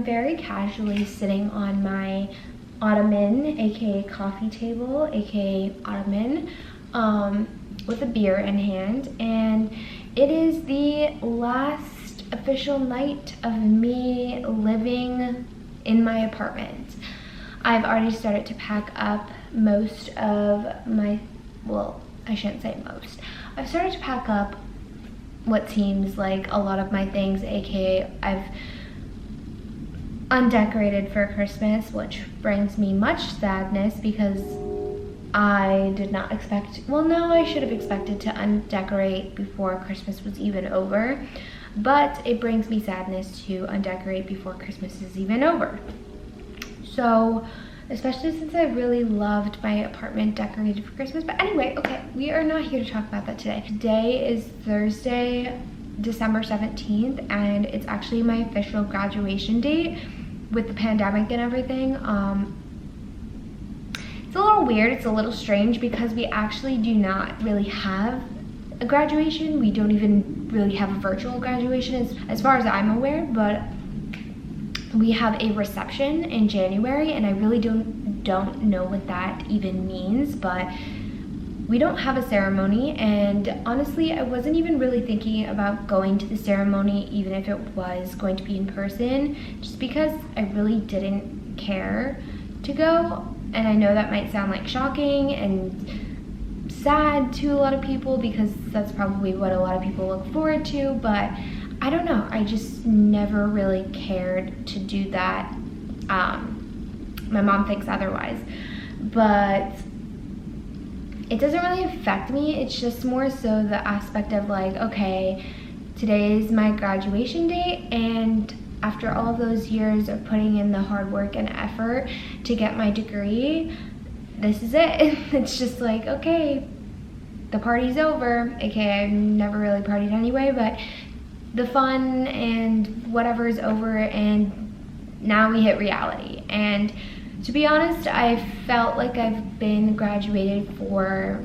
very casually sitting on my ottoman, aka coffee table, aka ottoman, with a beer in hand, and it is the last official night of me living in my apartment. I've already started to pack up most of my, well, I shouldn't say most. I've started to pack up what seems like a lot of my things, aka I've undecorated for Christmas, which brings me much sadness because I did not expect, well, no, I should have expected to undecorate before Christmas was even over, but it brings me sadness to undecorate before Christmas is even over. So, especially since I really loved my apartment decorated for Christmas. But anyway, okay, we are not here to talk about that today. Today is Thursday, December 17th, and it's actually my official graduation date with the pandemic and everything. It's a little weird, it's a little strange because we actually do not really have a graduation. We don't even really have a virtual graduation as far as I'm aware, but we have a reception in January, and I really don't know what that even means, but we don't have a ceremony. And honestly, I wasn't even really thinking about going to the ceremony, even if it was going to be in person, just because I really didn't care to go. And I know that might sound like shocking and sad to a lot of people because that's probably what a lot of people look forward to, but I don't know, I just never really cared to do that. My mom thinks otherwise, but it doesn't really affect me. It's just more so the aspect of like, okay, today is my graduation date, and after all of those years of putting in the hard work and effort to get my degree, this is it. It's just like, okay, the party's over. Okay, I've never really partied anyway, but the fun and whatever is over, and now we hit reality. And to be honest, I felt like I've been graduated for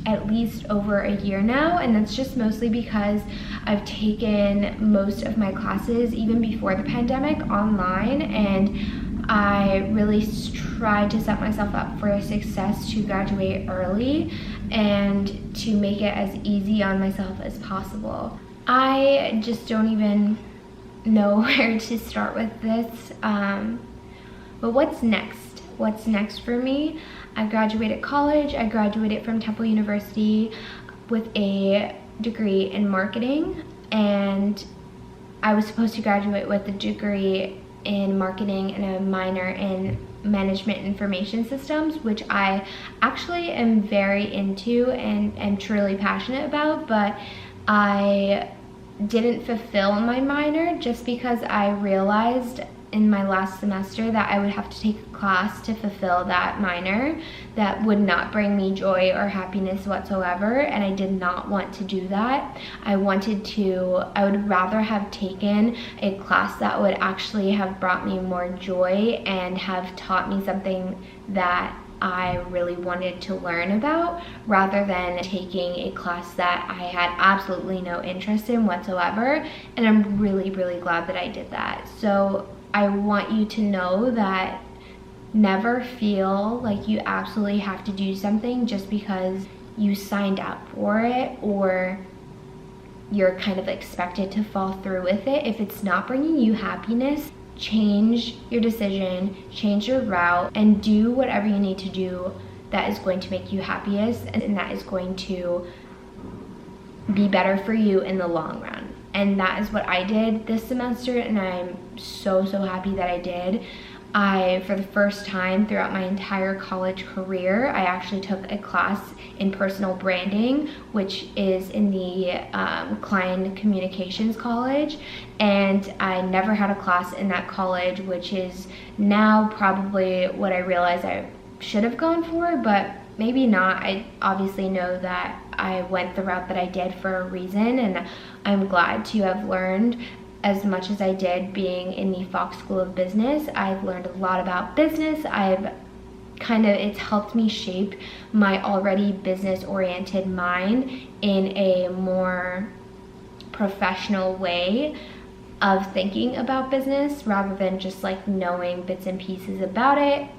at least over a year now, and that's just mostly because I've taken most of my classes, even before the pandemic, online, and I really tried to set myself up for success to graduate early and to make it as easy on myself as possible. I just don't even know where to start with this, but what's next? What's next for me? I graduated college. I graduated from Temple University with a degree in marketing, and I was supposed to graduate with a degree in marketing and a minor in management information systems, which I actually am very into and am truly passionate about, but I didn't fulfill my minor just because I realized in my last semester that I would have to take a class to fulfill that minor that would not bring me joy or happiness whatsoever, and I did not want to do that. I would rather have taken a class that would actually have brought me more joy and have taught me something that I really wanted to learn about, rather than taking a class that I had absolutely no interest in whatsoever. And I'm really, really glad that I did that. So I want you to know that never feel like you absolutely have to do something just because you signed up for it, or you're kind of expected to fall through with it. If it's not bringing you happiness, change your decision, change your route, and do whatever you need to do that is going to make you happiest and that is going to be better for you in the long run. And that is what I did this semester, and I'm so happy that I did. For the first time throughout my entire college career, I actually took a class in personal branding, which is in the Client Communications College, and I never had a class in that college, which is now probably what I realize I should have gone for, but maybe not. I obviously know that I went the route that I did for a reason, and I'm glad to have learned as much as I did being in the Fox School of Business. I've learned a lot about business. It's helped me shape my already business-oriented mind in a more professional way, of thinking about business rather than just like knowing bits and pieces about it.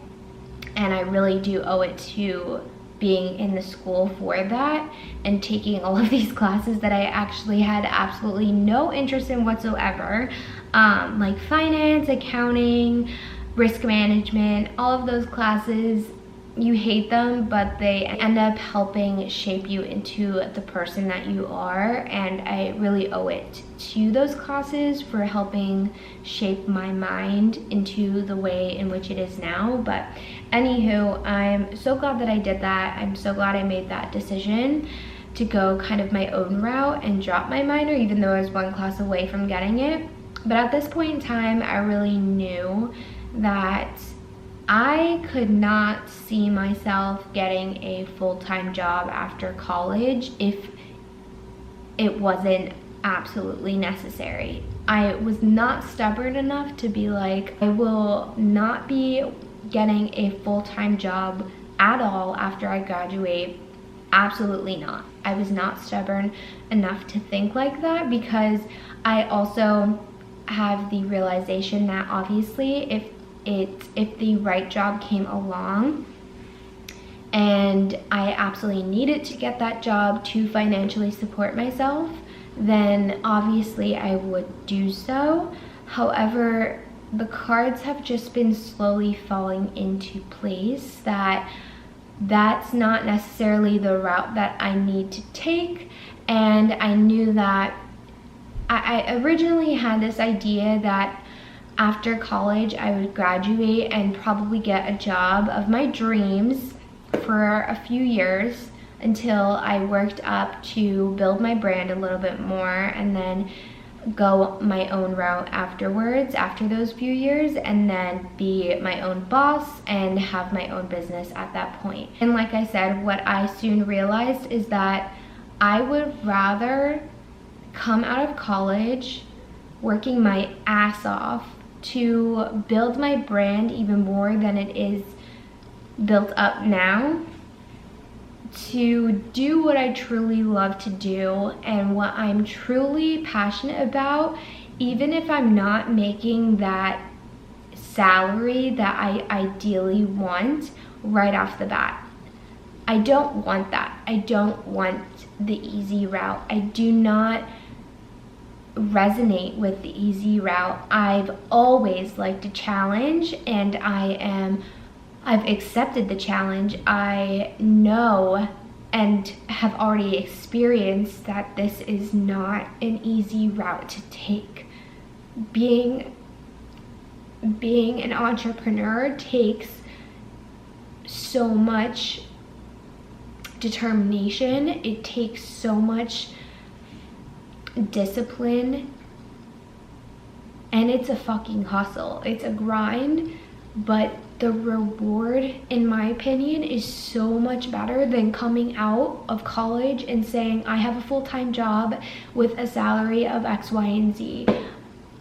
And I really do owe it to being in the school for that and taking all of these classes that I actually had absolutely no interest in whatsoever, like finance, accounting, risk management, all of those classes. You hate them, but they end up helping shape you into the person that you are, and I really owe it to those classes for helping shape my mind into the way in which it is now. But anywho, I'm so glad that I did that. I'm so glad I made that decision to go kind of my own route and drop my minor, even though I was one class away from getting it. But at this point in time, I really knew that I could not see myself getting a full-time job after college if it wasn't absolutely necessary. I was not stubborn enough to be like, I will not be getting a full-time job at all after I graduate. Absolutely not. I was not stubborn enough to think like that, because I also have the realization that obviously if the right job came along and I absolutely needed to get that job to financially support myself, then obviously I would do so. However, the cards have just been slowly falling into place that that's not necessarily the route that I need to take. And I knew that I originally had this idea that after college, I would graduate and probably get a job of my dreams for a few years until I worked up to build my brand a little bit more, and then go my own route afterwards, after those few years, and then be my own boss and have my own business at that point. And like I said, what I soon realized is that I would rather come out of college working my ass off to build my brand even more than it is built up now, to do what I truly love to do and what I'm truly passionate about, even if I'm not making that salary that I ideally want right off the bat. I don't want that. I don't want the easy route. I do not resonate with the easy route. I've always liked a challenge, and I've accepted the challenge. I know and have already experienced that this is not an easy route to take. Being an entrepreneur takes so much determination. It takes so much discipline, and it's a fucking hustle. It's a grind, but the reward, in my opinion, is so much better than coming out of college and saying, I have a full-time job with a salary of X, Y, and Z.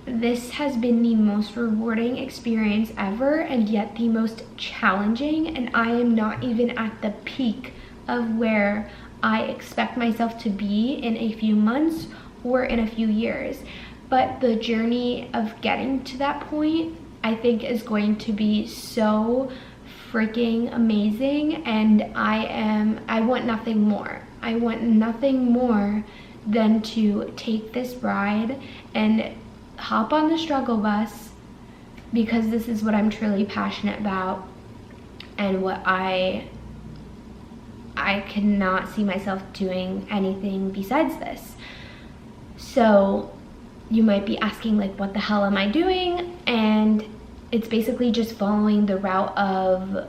This has been the most rewarding experience ever, and yet the most challenging, and I am not even at the peak of where I expect myself to be in a few months or in a few years. But the journey of getting to that point, I think, is going to be so freaking amazing, and I want nothing more. I want nothing more than to take this ride and hop on the struggle bus, because this is what I'm truly passionate about and what I cannot see myself doing anything besides this. So you might be asking, like, what the hell am I doing? And it's basically just following the route of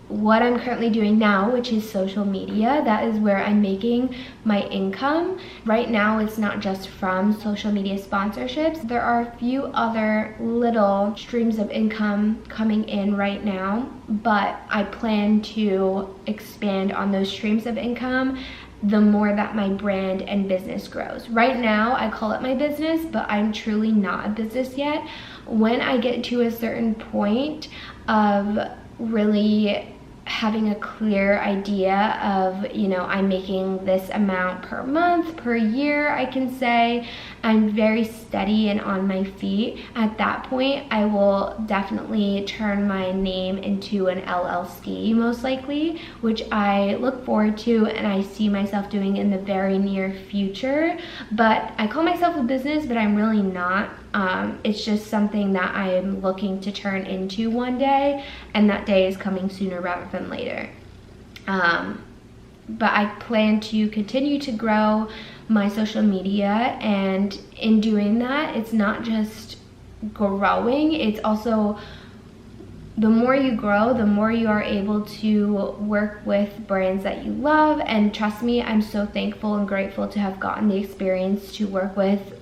what I'm currently doing now, which is social media. That is where I'm making my income. Right now, it's not just from social media sponsorships. There are a few other little streams of income coming in right now, but I plan to expand on those streams of income the more that my brand and business grows. Right now, I call it my business, but I'm truly not a business yet. When I get to a certain point of really having a clear idea of, you know, I'm making this amount per month, per year, I can say. I'm very steady and on my feet. At that point, I will definitely turn my name into an LLC, most likely, which I look forward to and I see myself doing in the very near future. But I call myself a business, but I'm really not. It's just something that I am looking to turn into one day, and that day is coming sooner rather than later. But I plan to continue to grow my social media, and in doing that, it's not just growing, it's also the more you grow, the more you are able to work with brands that you love. And trust me, I'm so thankful and grateful to have gotten the experience to work with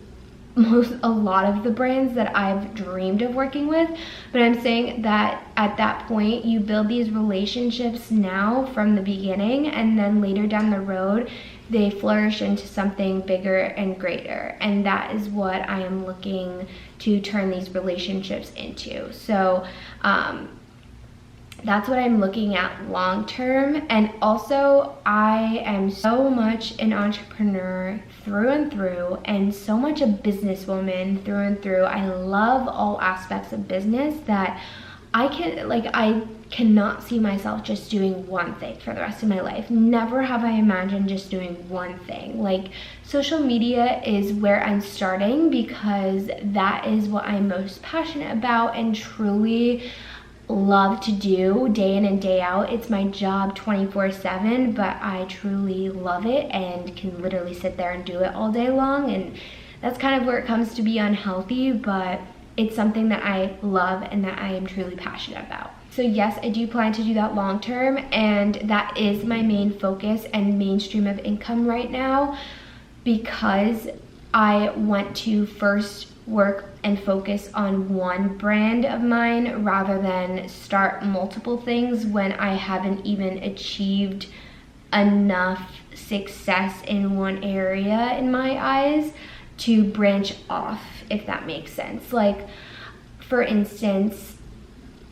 a lot of the brands that I've dreamed of working with. But I'm saying that at that point, you build these relationships now from the beginning, and then later down the road, they flourish into something bigger and greater. And that is what I am looking to turn these relationships into. So that's what I'm looking at long term. And also, I am so much an entrepreneur through and through, and so much a businesswoman through and through. I love all aspects of business that I cannot see myself just doing one thing for the rest of my life. Never have I imagined just doing one thing. Like, social media is where I'm starting because that is what I'm most passionate about and truly love to do day in and day out. It's my job 24/7, but I truly love it and can literally sit there and do it all day long. And that's kind of where it comes to be unhealthy, but it's something that I love and that I am truly passionate about. So yes, I do plan to do that long term, and that is my main focus and mainstream of income right now, because I want to first work and focus on one brand of mine rather than start multiple things when I haven't even achieved enough success in one area in my eyes to branch off, if that makes sense. Like, for instance,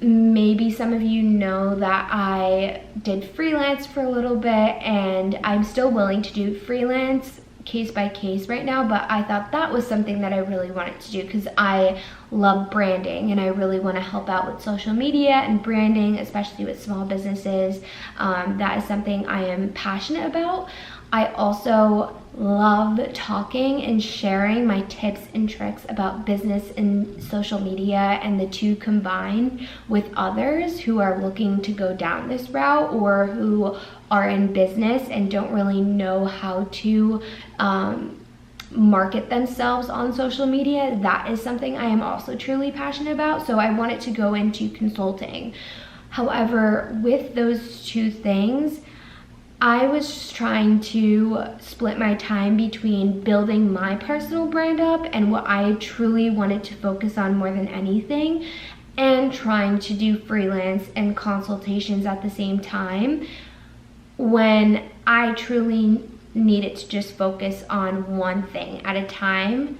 maybe some of you know that I did freelance for a little bit, and I'm still willing to do freelance case by case right now, but I thought that was something that I really wanted to do because I love branding and I really want to help out with social media and branding, especially with small businesses. That is something I am passionate about. I also love talking and sharing my tips and tricks about business and social media, and the two combined with others who are looking to go down this route or who are in business and don't really know how to market themselves on social media. That is something I am also truly passionate about. So I wanted to go into consulting. However, with those two things, I was just trying to split my time between building my personal brand up and what I truly wanted to focus on more than anything, and trying to do freelance and consultations at the same time, when I truly needed to just focus on one thing at a time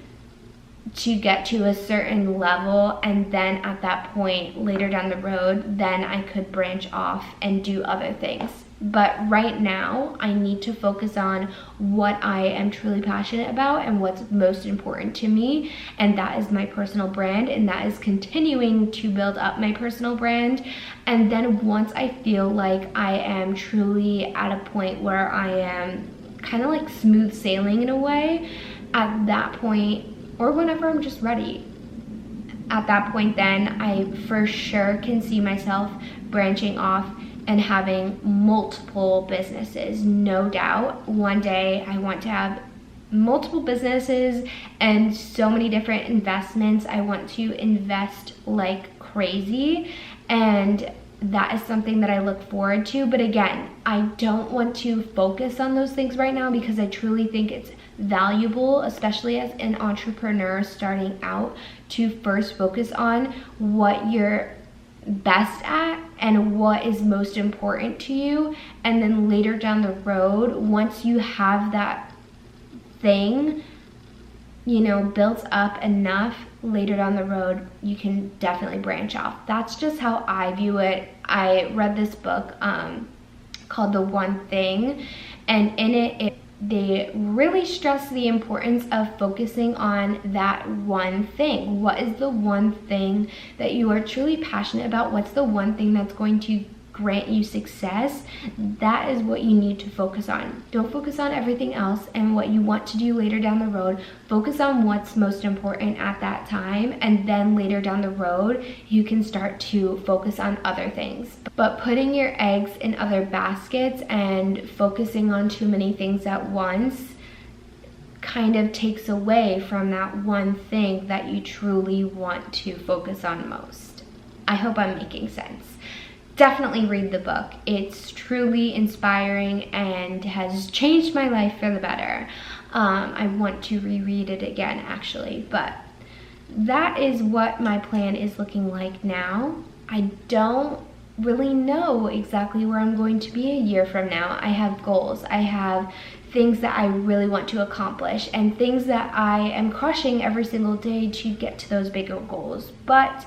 to get to a certain level, and then at that point later down the road, then I could branch off and do other things. But right now, I need to focus on what I am truly passionate about and what's most important to me, and that is my personal brand, and that is continuing to build up my personal brand. And then once I feel like I am truly at a point where I am kind of like smooth sailing in a way, at that point, or whenever I'm just ready, at that point then I for sure can see myself branching off and having multiple businesses, no doubt. One day I want to have multiple businesses and so many different investments. I want to invest like crazy, and that is something that I look forward to. But again, I don't want to focus on those things right now because I truly think it's valuable, especially as an entrepreneur starting out, to first focus on what you're best at and what is most important to you, and then later down the road, once you have that thing, you know, built up enough, later down the road you can definitely branch off. That's just how I view it. I read this book called The One Thing, and in it they really stress the importance of focusing on that one thing. What is the one thing that you are truly passionate about? What's the one thing that's going to grant you success? That is what you need to focus on. Don't focus on everything else and what you want to do later down the road. Focus on what's most important at that time, and then later down the road you can start to focus on other things. But putting your eggs in other baskets and focusing on too many things at once kind of takes away from that one thing that you truly want to focus on most. I hope I'm making sense. Definitely read the book. It's truly inspiring and has changed my life for the better. I want to reread it again, actually, but that is what my plan is looking like now. I don't really know exactly where I'm going to be a year from now. I have goals. I have things that I really want to accomplish and things that I am crushing every single day to get to those bigger goals. But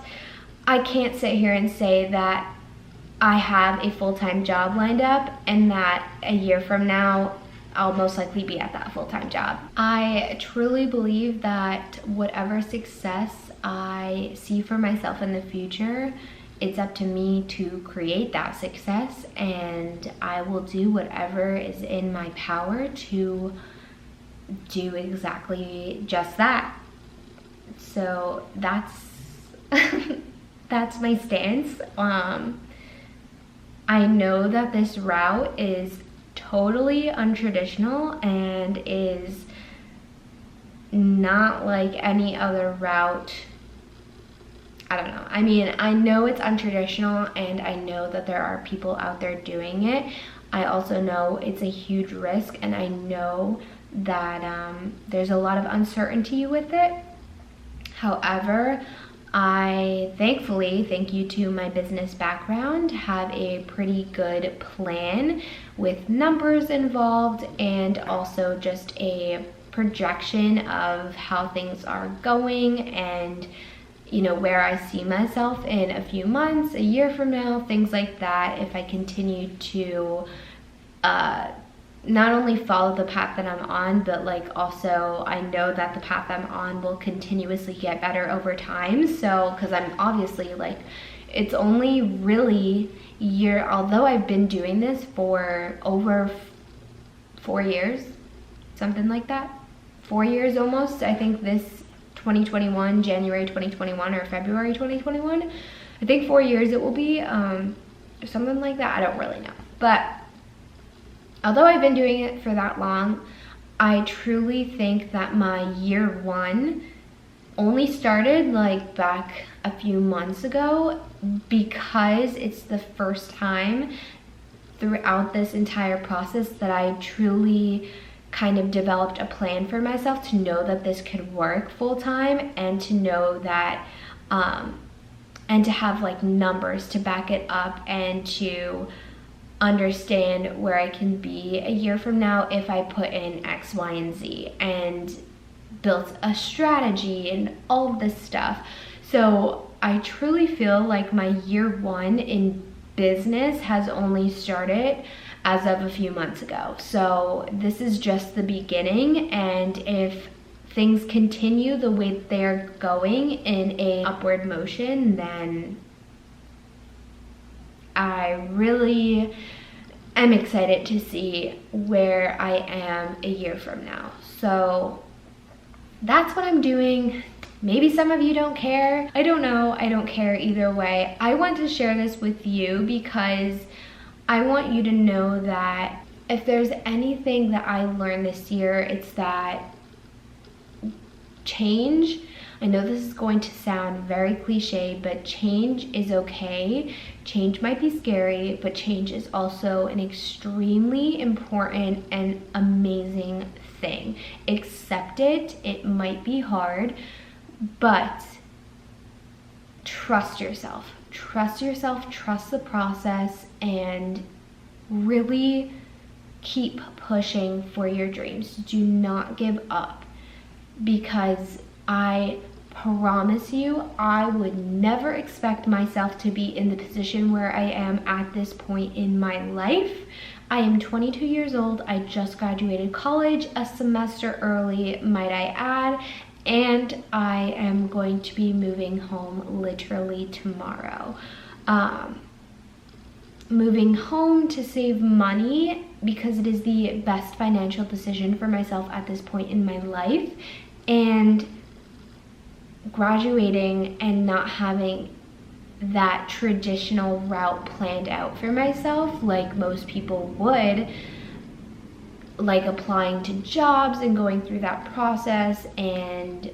I can't sit here and say that I have a full-time job lined up and that a year from now I'll most likely be at that full-time job. I truly believe that whatever success I see for myself in the future, it's up to me to create that success, and I will do whatever is in my power to do exactly just that. So that's that's my stance. I know that this route is totally untraditional and is not like any other route. I don't know. I mean, I know it's untraditional and I know that there are people out there doing it. I also know it's a huge risk, and I know that there's a lot of uncertainty with it. However, I thankfully, thank you to my business background, have a pretty good plan with numbers involved and also just a projection of how things are going and, you know, where I see myself in a few months, a year from now, things like that, if I continue to not only follow the path that I'm on, but like also I know that the path I'm on will continuously get better over time. So, because I'm obviously like, it's only really year, although I've been doing this for over 4 years, something like that, 4 years almost. I think this 2021, January 2021 or February 2021, I think 4 years it will be, something like that. I don't really know, but although I've been doing it for that long, I truly think that my year one only started like back a few months ago, because it's the first time throughout this entire process that I truly kind of developed a plan for myself to know that this could work full time, and to know that and to have like numbers to back it up, and to understand where I can be a year from now if I put in X, Y, and Z, and built a strategy and all of this stuff. So I truly feel like my year one in business has only started as of a few months ago. So this is just the beginning, and if things continue the way they're going in a upward motion, then I really am excited to see where I am a year from now. So that's what I'm doing. Maybe some of you don't care. I don't know. I don't care either way. I want to share this with you because I want you to know that if there's anything that I learned this year, it's that change, I know this is going to sound very cliche, but change is okay. Change might be scary, but change is also an extremely important and amazing thing. Accept it. It might be hard, but trust yourself. Trust yourself, trust the process, and really keep pushing for your dreams. Do not give up, because I promise you, I would never expect myself to be in the position where I am at this point in my life. I am 22 years old. I just graduated college a semester early, might I add, and I am going to be moving home literally tomorrow. Moving home to save money because it is the best financial decision for myself at this point in my life, and graduating and not having that traditional route planned out for myself like most people would, like applying to jobs and going through that process and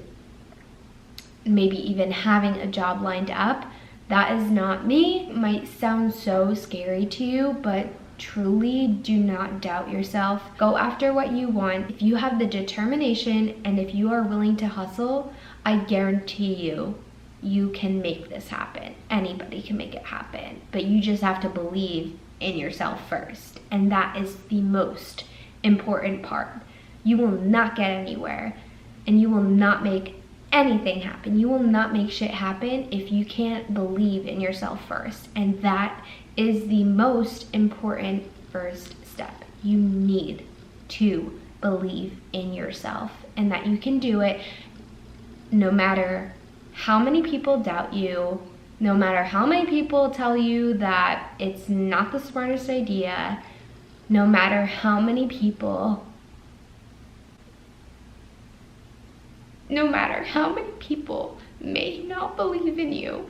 maybe even having a job lined up. That is not me. It might sound so scary to you, but truly do not doubt yourself. Go after what you want. If you have the determination and if you are willing to hustle, I guarantee you, you can make this happen. Anybody can make it happen, but you just have to believe in yourself first. And that is the most important part. You will not get anywhere and you will not make anything happen. You will not make shit happen if you can't believe in yourself first. And that is the most important first step. You need to believe in yourself and that you can do it no matter how many people doubt you, no matter how many people tell you that it's not the smartest idea, no matter how many people may not believe in you.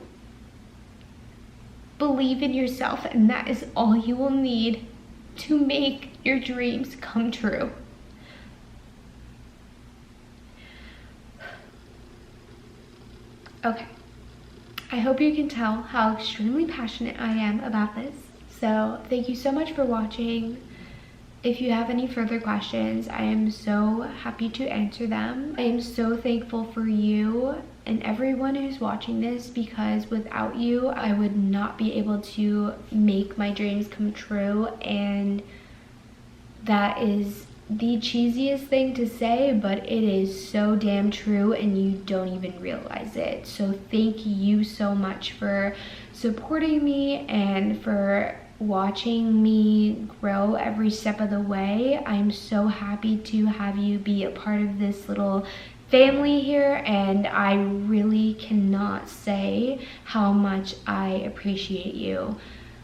Believe in yourself, and that is all you will need to make your dreams come true. Okay, I hope you can tell how extremely passionate I am about this. So thank you so much for watching. If you have any further questions, I am so happy to answer them. I am so thankful for you and everyone who's watching this, because without you, I would not be able to make my dreams come true. And that is the cheesiest thing to say, but it is so damn true and you don't even realize it. So thank you so much for supporting me and for watching me grow every step of the way. I'm so happy to have you be a part of this little family here, and I really cannot say how much I appreciate you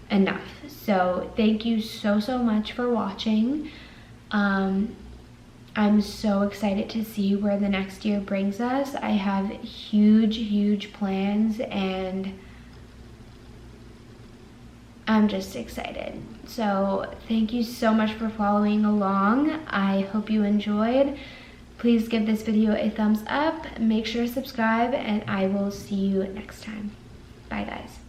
enough. So thank you so much for watching. I'm so excited to see where the next year brings us. I have huge plans and I'm just excited. So thank you so much for following along. I hope you enjoyed. Please give this video a thumbs up, make sure to subscribe, and I will see you next time. Bye guys.